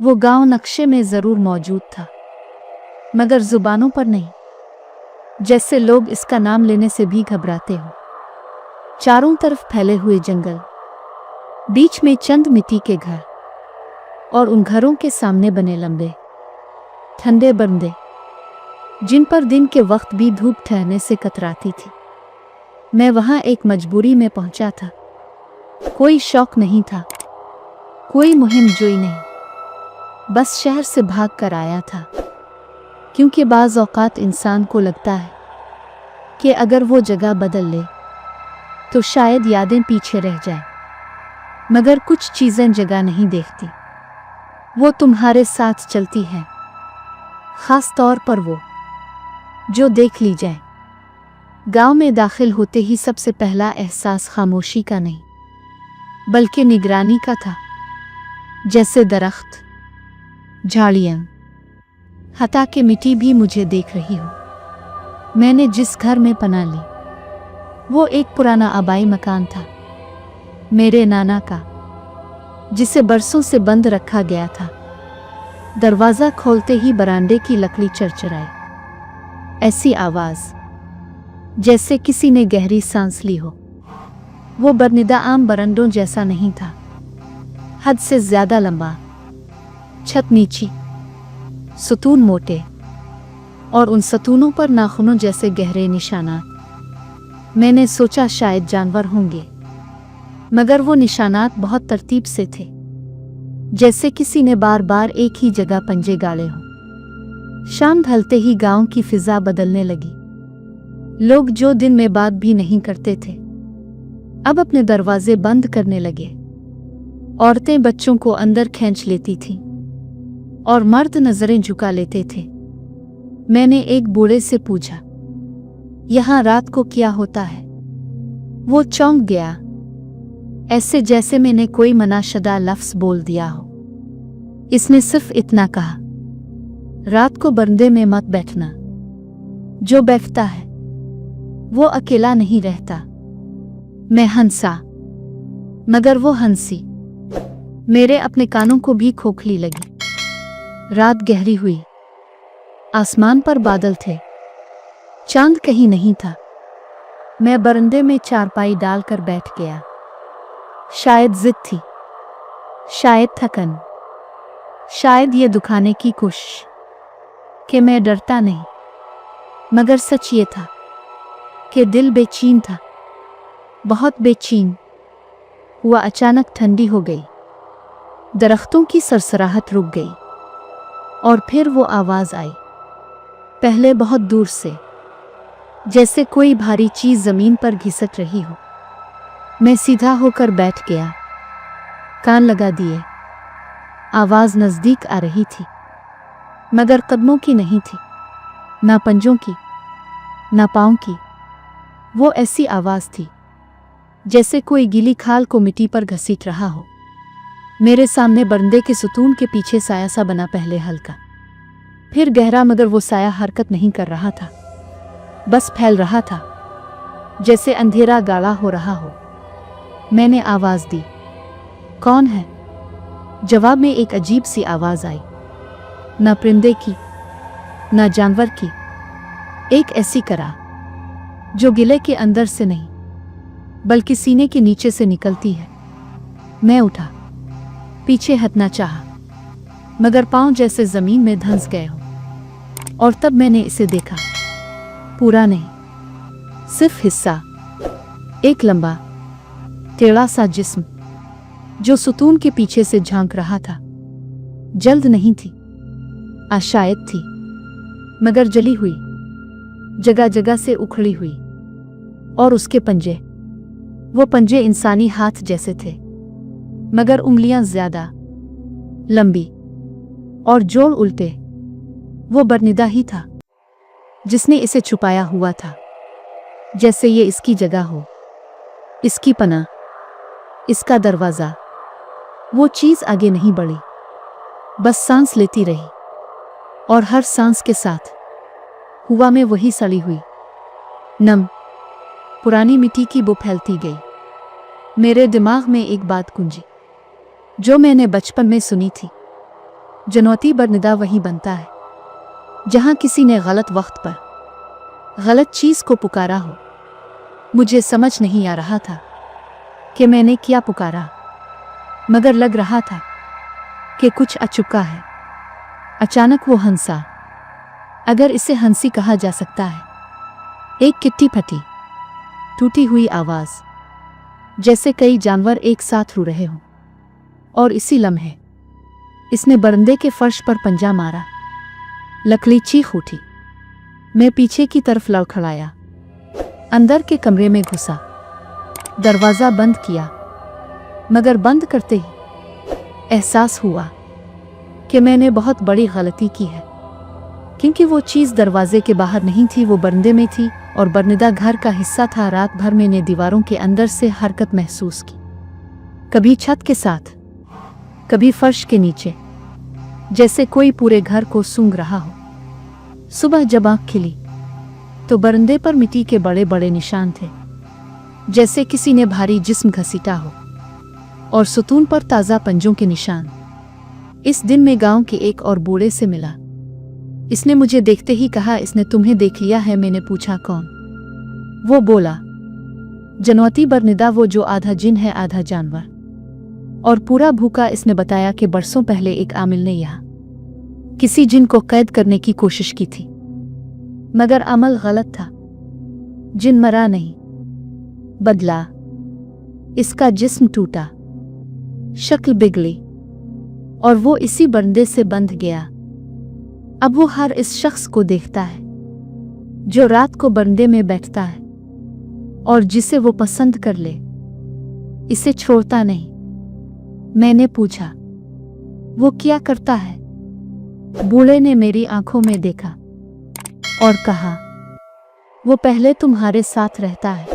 वो गांव नक्शे में जरूर मौजूद था, मगर जुबानों पर नहीं, जैसे लोग इसका नाम लेने से भी घबराते हो। चारों तरफ फैले हुए जंगल, बीच में चंद मिट्टी के घर, और उन घरों के सामने बने लंबे ठंडे बरंडे, जिन पर दिन के वक्त भी धूप ठहरने से कतराती थी। मैं वहां एक मजबूरी में पहुंचा था। कोई शौक नहीं था, कोई मुहिम जोई नहीं, बस शहर से भाग कर आया था। क्योंकि बाज़ औक़ात इंसान को लगता है कि अगर वो जगह बदल ले तो शायद यादें पीछे रह जाएं, मगर कुछ चीज़ें जगह नहीं देखती, वो तुम्हारे साथ चलती हैं, ख़ास तौर पर वो जो देख ली जाए। गांव में दाखिल होते ही सबसे पहला एहसास खामोशी का नहीं, बल्कि निगरानी का था। जैसे दरख्त, झाड़ियाँ, हत्ता कि मिट्टी भी मुझे देख रही हो। मैंने जिस घर में पनाह ली वो एक पुराना आबाई मकान था, मेरे नाना का, जिसे बरसों से बंद रखा गया था। दरवाज़ा खोलते ही बरामदे की लकड़ी चरचराई, ऐसी आवाज़ जैसे किसी ने गहरी सांस ली हो। वो बरनीदा आम बरंडों जैसा नहीं था, हद से ज़्यादा लंबा, छत नीची, सतून मोटे, और उन सतूनों पर नाखूनों जैसे गहरे निशानात। मैंने सोचा शायद जानवर होंगे, मगर वो निशानात बहुत तरतीब से थे, जैसे किसी ने बार बार एक ही जगह पंजे गाड़े हों। शाम ढलते ही गांव की फिजा बदलने लगी। लोग जो दिन में बात भी नहीं करते थे, अब अपने दरवाजे बंद करने लगे। औरतें बच्चों को अंदर खींच लेती थीं और मर्द नजरें झुका लेते थे। मैंने एक बूढ़े से पूछा, यहाँ रात को क्या होता है? वो चौंक गया, ऐसे जैसे मैंने कोई मनाशदा लफ्ज बोल दिया हो। इसने सिर्फ इतना कहा, रात को बरंडे में मत बैठना, जो बैठता है वो अकेला नहीं रहता। मैं हंसा, मगर वो हंसी मेरे अपने कानों को भी खोखली लगी। रात गहरी हुई, आसमान पर बादल थे, चांद कहीं नहीं था। मैं बरंडे में चारपाई डालकर बैठ गया। शायद जिद थी, शायद थकन, शायद ये दुखाने की कोशिश कि मैं डरता नहीं, मगर सच ये था कि दिल बेचैन था, बहुत बेचैन हुआ। अचानक ठंडी हो गई, दरख्तों की सरसराहट रुक गई, और फिर वो आवाज़ आई, पहले बहुत दूर से, जैसे कोई भारी चीज़ ज़मीन पर घिसट रही हो। मैं सीधा होकर बैठ गया, कान लगा दिए। आवाज़ नज़दीक आ रही थी, मगर कदमों की नहीं थी, ना पंजों की, ना पाँव की। वो ऐसी आवाज़ थी जैसे कोई गीली खाल को मिट्टी पर घसीट रहा हो। मेरे सामने बरंडे के सुतून के पीछे साया सा बना, पहले हल्का, फिर गहरा, मगर वो साया हरकत नहीं कर रहा था, बस फैल रहा था, जैसे अंधेरा गाढ़ा हो रहा हो। मैंने आवाज़ दी, कौन है? जवाब में एक अजीब सी आवाज़ आई, न परिंदे की, न जानवर की, एक ऐसी करा जो गिले के अंदर से नहीं, बल्कि सीने के नीचे से निकलती है। मैं उठा, पीछे हटना चाहा, मगर पांव जैसे ज़मीन में धंस गए हो। और तब मैंने इसे देखा, पूरा नहीं, सिर्फ हिस्सा, एक लंबा टेढ़ा सा जिस्म जो सुतून के पीछे से झांक रहा था। जल्द नहीं थी, आशायद थी, मगर जली हुई, जगह जगह से उखड़ी हुई। और उसके पंजे, वो पंजे इंसानी हाथ जैसे थे, मगर उंगलियां ज्यादा लंबी और जोड़ उल्टे। वो बरनीदा ही था जिसने इसे छुपाया हुआ था, जैसे ये इसकी जगह हो, इसकी पनाह, इसका दरवाज़ा। वो चीज़ आगे नहीं बढ़ी, बस सांस लेती रही, और हर सांस के साथ हवा में वही सड़ी हुई नम पुरानी मिट्टी की बू फैलती गई। मेरे दिमाग में एक बात गूंजी जो मैंने बचपन में सुनी थी, जनौती बरनिदा वही बनता है जहां किसी ने गलत वक्त पर गलत चीज को पुकारा हो। मुझे समझ नहीं आ रहा था कि मैंने क्या पुकारा, मगर लग रहा था कि कुछ अचुका है। अचानक वो हंसा, अगर इसे हंसी कहा जा सकता है। एक किट्टी फटी टूटी हुई आवाज, जैसे कई जानवर एक साथ रो रहे हों। और इसी लम्हे इसने बरंदे के फर्श पर पंजा मारा। लकड़ी चीख उठी। मैं पीछे की तरफ लड़खड़ाया, अंदर के कमरे में घुसा, दरवाज़ा बंद किया। मगर बंद करते ही एहसास हुआ कि मैंने बहुत बड़ी गलती की है, क्योंकि वो चीज़ दरवाजे के बाहर नहीं थी, वो बरंदे में थी और बरनिदा घर का हिस्सा था। रात भर मैंने दीवारों के अंदर से हरकत महसूस की, कभी छत के साथ, कभी फर्श के नीचे, जैसे कोई पूरे घर को सूंघ रहा हो। सुबह जब आँख खिली तो बरंदे पर मिट्टी के बड़े बड़े निशान थे, जैसे किसी ने भारी जिस्म घसीटा हो, और सुतून पर ताज़ा पंजों के निशान। इस दिन मैं गांव के एक और बूढ़े से मिला। इसने मुझे देखते ही कहा, इसने तुम्हें देख लिया है। मैंने पूछा, कौन? वो बोला, जनौती बरनिदा, वो जो आधा जिन है आधा जानवर, और पूरा भूखा। इसने बताया कि बरसों पहले एक आमिल ने यहाँ किसी जिन को कैद करने की कोशिश की थी, मगर अमल गलत था। जिन मरा नहीं, बदला। इसका जिस्म टूटा, शक्ल बिगड़ी, और वो इसी बरंदे से बंध गया। अब वो हर इस शख्स को देखता है जो रात को बरंदे में बैठता है, और जिसे वो पसंद कर ले, इसे छोड़ता नहीं। मैंने पूछा, वो क्या करता है? बूढ़े ने मेरी आंखों में देखा और कहा, वो पहले तुम्हारे साथ रहता है,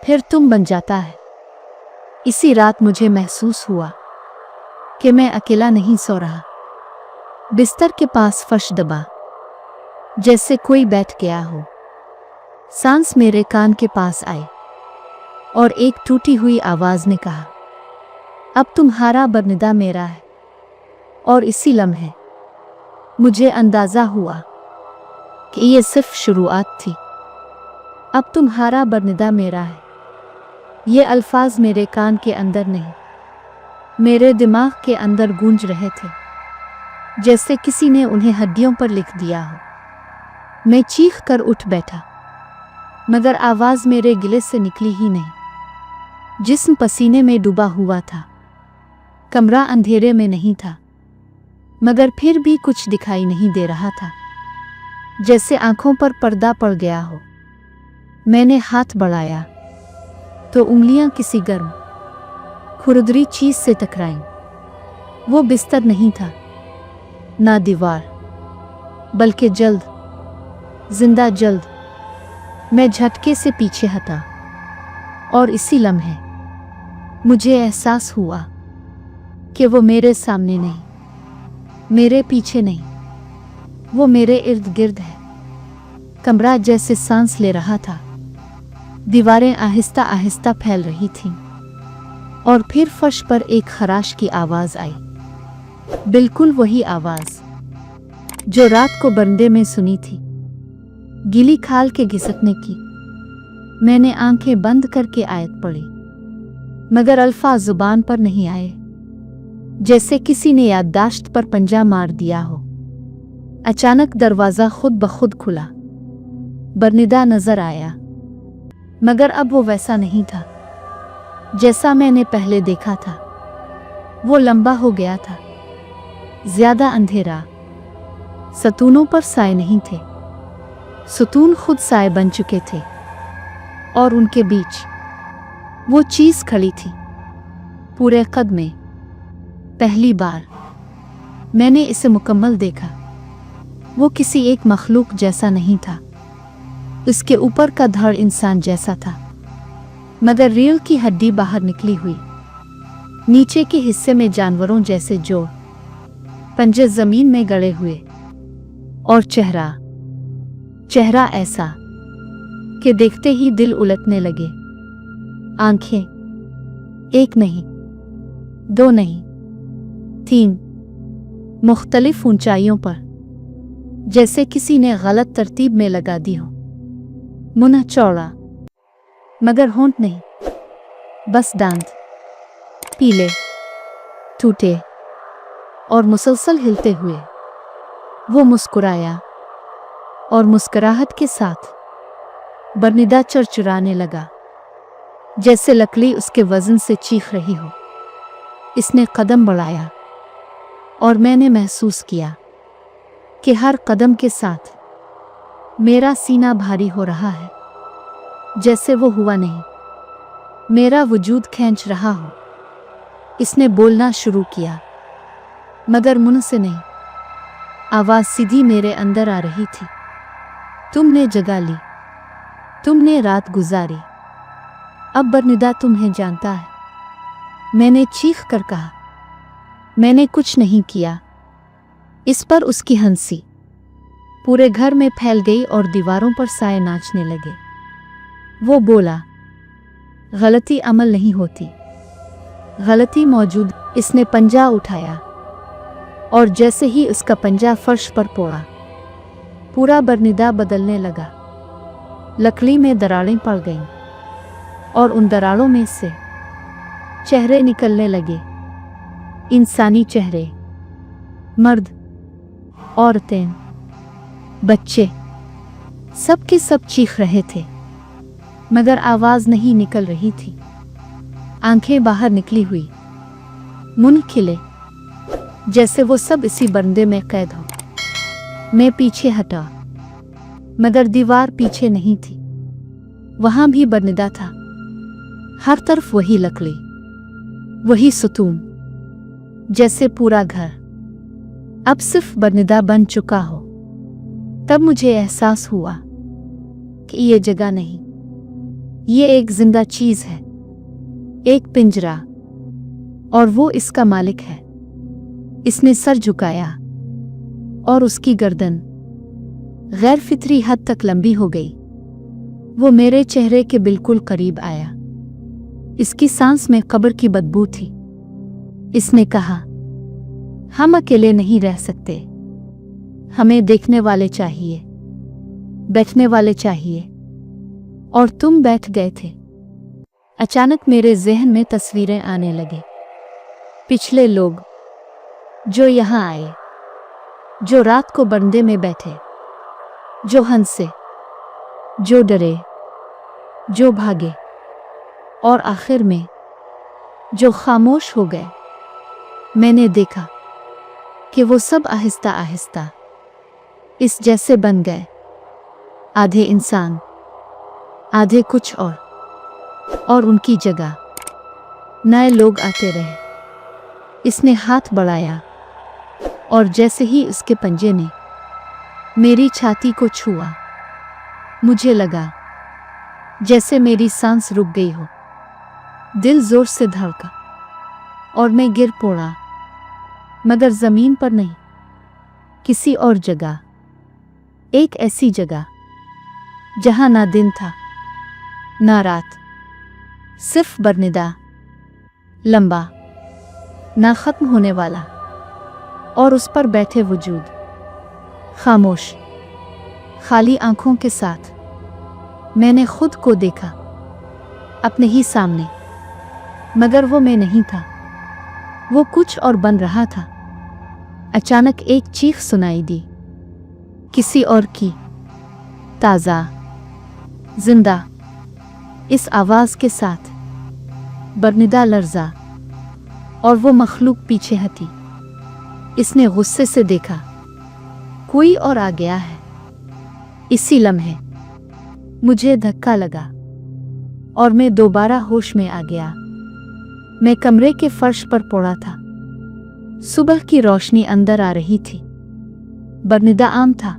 फिर तुम बन जाता है। इसी रात मुझे महसूस हुआ कि मैं अकेला नहीं सो रहा। बिस्तर के पास फर्श दबा, जैसे कोई बैठ गया हो। सांस मेरे कान के पास आई और एक टूटी हुई आवाज ने कहा, अब तुम्हारा बरनिदा मेरा है। और इसी लम्हे मुझे अंदाजा हुआ कि ये सिर्फ शुरुआत थी। अब तुम्हारा बरनिदा मेरा है। ये अल्फाज मेरे कान के अंदर नहीं, मेरे दिमाग के अंदर गूंज रहे थे, जैसे किसी ने उन्हें हड्डियों पर लिख दिया हो। मैं चीख कर उठ बैठा, मगर आवाज मेरे गिले से निकली ही नहीं। जिस्म पसीने में डूबा हुआ था। कमरा अंधेरे में नहीं था, मगर फिर भी कुछ दिखाई नहीं दे रहा था, जैसे आंखों पर पर्दा पड़ गया हो। मैंने हाथ बढ़ाया तो उंगलियां किसी गर्म खुरदरी चीज से टकराईं। वो बिस्तर नहीं था, ना दीवार, बल्कि जल्द, जिंदा जल्द। मैं झटके से पीछे हटा, और इसी लम्हे मुझे एहसास हुआ कि वो मेरे सामने नहीं, मेरे पीछे नहीं, वो मेरे इर्द गिर्द है। कमरा जैसे सांस ले रहा था। दीवारें आहिस्ता आहिस्ता फैल रही थीं, और फिर फर्श पर एक खराश की आवाज आई। बिल्कुल वही आवाज जो रात को बरंदे में सुनी थी, गीली खाल के घिसकने की। मैंने आंखें बंद करके आयत पढ़ी, मगर अल्फाज जुबान पर नहीं आए, जैसे किसी ने याददाश्त पर पंजा मार दिया हो। अचानक दरवाज़ा खुद ब खुद खुला। बरनिदा नजर आया, मगर अब वो वैसा नहीं था जैसा मैंने पहले देखा था। वो लंबा हो गया था, ज्यादा अंधेरा। सतूनों पर साए नहीं थे, सतून खुद साए बन चुके थे, और उनके बीच वो चीज खड़ी थी, पूरे कद में। पहली बार मैंने इसे मुकम्मल देखा। वो किसी एक मखलूक जैसा नहीं था, उसके ऊपर का धड़ इंसान जैसा था, मगर रीढ़ की हड्डी बाहर निकली हुई। नीचे के हिस्से में जानवरों जैसे जोड़, पंजे जमीन में गड़े हुए, और चेहरा ऐसा कि देखते ही दिल उलटने लगे। आंखें, एक नहीं, दो नहीं, 3, मुख्तलिफ ऊंचाइयों पर, जैसे किसी ने गलत तरतीब में लगा दी हो। मुंह चौड़ा मगर होंठ नहीं, बस दांत पीले, टूटे और मुसलसल हिलते हुए। वो मुस्कुराया और मुस्कुराहट के साथ बरनिदा चरचराने लगा, जैसे लकड़ी उसके वजन से चीख रही हो। इसने कदम बढ़ाया और मैंने महसूस किया कि हर कदम के साथ मेरा सीना भारी हो रहा है, जैसे वो हुआ नहीं, मेरा वजूद खींच रहा हो। इसने बोलना शुरू किया, मगर मुंह से नहीं। आवाज़ सीधी मेरे अंदर आ रही थी। तुमने जगह ली, तुमने रात गुजारी, अब बरनिदा तुम्हें जानता है। मैंने चीख कर कहा, मैंने कुछ नहीं किया। इस पर उसकी हंसी पूरे घर में फैल गई और दीवारों पर साए नाचने लगे। वो बोला, गलती अमल नहीं होती, गलती मौजूद। इसने पंजा उठाया और जैसे ही उसका पंजा फर्श पर पड़ा, पूरा बरनिदा बदलने लगा। लकड़ी में दरारें पड़ गईं और उन दरारों में से चेहरे निकलने लगे। इंसानी चेहरे, मर्द, औरतें, बच्चे, सब के सब चीख रहे थे, मगर आवाज़ नहीं निकल रही थी। आंखें बाहर निकली हुई, मुंह खिले, जैसे वो सब इसी बरंदे में कैद हो। मैं पीछे हटा, मगर दीवार पीछे नहीं थी। वहां भी बरनिदा था, हर तरफ वही लकड़ी, वही सुतून, जैसे पूरा घर अब सिर्फ बरनिदा बन चुका हो। तब मुझे एहसास हुआ कि ये जगह नहीं, ये एक जिंदा चीज है, एक पिंजरा, और वो इसका मालिक है। इसने सर झुकाया और उसकी गर्दन गैर फितरी हद तक लंबी हो गई। वो मेरे चेहरे के बिल्कुल करीब आया। इसकी सांस में कब्र की बदबू थी। इसने कहा, हम अकेले नहीं रह सकते, हमें देखने वाले चाहिए, बैठने वाले चाहिए। और तुम बैठ गए थे। अचानक मेरे ज़हन में तस्वीरें आने लगे। पिछले लोग जो यहाँ आए, जो रात को बरंदे में बैठे, जो हंसे, जो डरे, जो भागे, और आखिर में जो खामोश हो गए। मैंने देखा कि वो सब आहिस्ता आहिस्ता इस जैसे बन गए, आधे इंसान, आधे कुछ और उनकी जगह नए लोग आते रहे। इसने हाथ बढ़ाया और जैसे ही उसके पंजे ने मेरी छाती को छुआ, मुझे लगा जैसे मेरी सांस रुक गई हो। दिल जोर से धड़का और मैं गिर पड़ा, मगर जमीन पर नहीं, किसी और जगह। एक ऐसी जगह जहां ना दिन था ना रात, सिर्फ बरनिदा, लंबा, ना खत्म होने वाला, और उस पर बैठे वजूद, खामोश, खाली आंखों के साथ। मैंने खुद को देखा अपने ही सामने, मगर वो मैं नहीं था, वो कुछ और बन रहा था। अचानक एक चीख सुनाई दी, किसी और की, ताज़ा, जिंदा। इस आवाज़ के साथ बरनिदा लर्जा और वो मखलूक पीछे हटी। इसने गुस्से से देखा, कोई और आ गया है। इसी लम्हे मुझे धक्का लगा और मैं दोबारा होश में आ गया। मैं कमरे के फर्श पर पड़ा था। सुबह की रोशनी अंदर आ रही थी। बरनिदा आम था,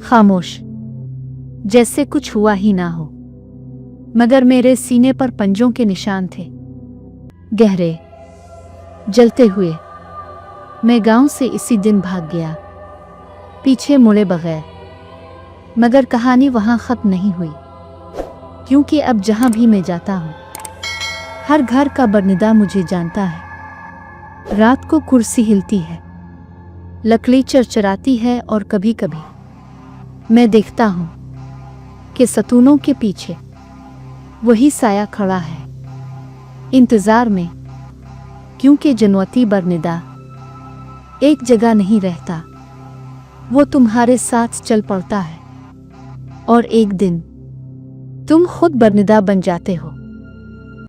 खामोश, जैसे कुछ हुआ ही ना हो, मगर मेरे सीने पर पंजों के निशान थे, गहरे, जलते हुए। मैं गांव से इसी दिन भाग गया, पीछे मुड़े बगैर। मगर कहानी वहां खत्म नहीं हुई, क्योंकि अब जहां भी मैं जाता हूं, हर घर का बरनिदा मुझे जानता है। रात को कुर्सी हिलती है, लकड़ी चरचराती है और कभी कभी मैं देखता हूँ कि सतूनों के पीछे वही साया खड़ा है, इंतजार में, क्योंकि जनवती बरनिदा एक जगह नहीं रहता, वो तुम्हारे साथ चल पड़ता है और एक दिन तुम खुद बरनिदा बन जाते हो।